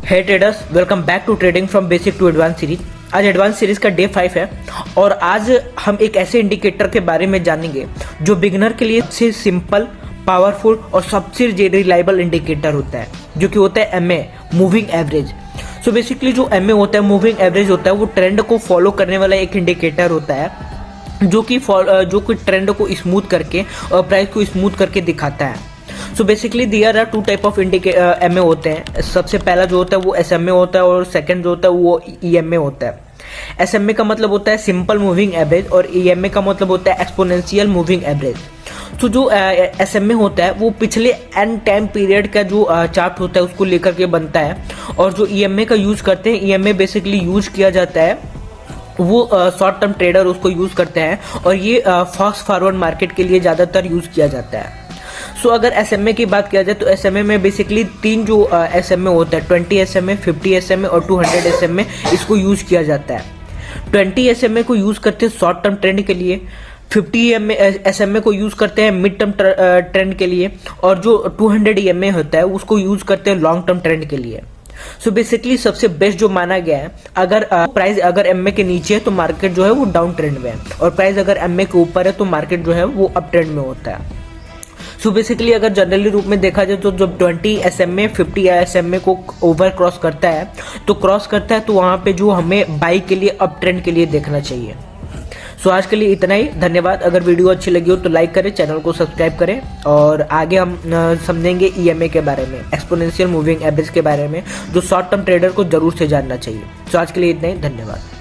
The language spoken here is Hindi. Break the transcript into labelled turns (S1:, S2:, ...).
S1: Hey traders, welcome back to trading from basic to advance series. आज एडवांस सीरीज का डे 5 है और आज हम एक ऐसे इंडिकेटर के बारे में जानेंगे जो बिगिनर के लिए सबसे सिंपल, पावरफुल और सबसे रिलायबल इंडिकेटर होता है, जो कि होता है MA, moving average. So basically जो एमए होता है, मूविंग एवरेज होता है, वो ट्रेंड को फॉलो करने वाला एक इंडिकेटर होता है जो कि ट्रेंड को स्मूथ करके और प्राइस को स्मूथ करके दिखाता है। So basically there are two type of MA होते हैं। सबसे पहला जो होता है वो एसएमए होता है और सेकंड जो होता है वो ईएमए होता है। एसएमए का मतलब होता है सिंपल मूविंग एवरेज और ईएमए का मतलब होता है एक्सपोनेंशियल मूविंग एवरेज। तो जो एसएमए होता है वो पिछले एन टाइम पीरियड का जो चार्ट होता है उसको लेकर के बनता है, और जो ईएमए का यूज करते हैं, ईएमए बेसिकली यूज किया जाता है, वो शॉर्ट टर्म ट्रेडर उसको यूज करते हैं और ये फास्ट फॉरवर्ड मार्केट के लिए ज्यादातर यूज किया जाता है। सो अगर एसएमए की बात किया जाए तो एसएमए में बेसिकली तीन जो एसएमए होता है, 20 एसएमए, 50 एसएमए और 200 एसएमए, इसको यूज किया जाता है। 20 एसएमए को यूज करते हैं शॉर्ट टर्म ट्रेंड के लिए, 50 एसएमए को यूज करते हैं मिड टर्म ट्रेंड के लिए, और जो 200 ईएमए होता है उसको यूज करते हैं लॉन्ग टर्म ट्रेंड के लिए। सो बेसिकली सबसे बेस्ट जो माना गया है, अगर प्राइस अगर एमए के नीचे है तो मार्केट जो है वो डाउन ट्रेंड में है, और प्राइस अगर एमए के ऊपर है तो मार्केट जो है वो अप ट्रेंड में होता है। सो बेसिकली अगर जनरली रूप में देखा जाए तो जब 20 एसएमए 50 एसएमए को ओवर क्रॉस करता है तो वहां पे जो हमें बाई के लिए, अप ट्रेंड के लिए देखना चाहिए। सो आज के लिए इतना ही, धन्यवाद। अगर वीडियो अच्छी लगी हो तो लाइक करें, चैनल को सब्सक्राइब करें, और आगे हम समझेंगे ईएमए के बारे में, एक्सपोनेंशियल मूविंग एवरेज के बारे में, जो शॉर्ट टर्म ट्रेडर को जरूर से जानना चाहिए। सो आज के लिए इतना ही, धन्यवाद।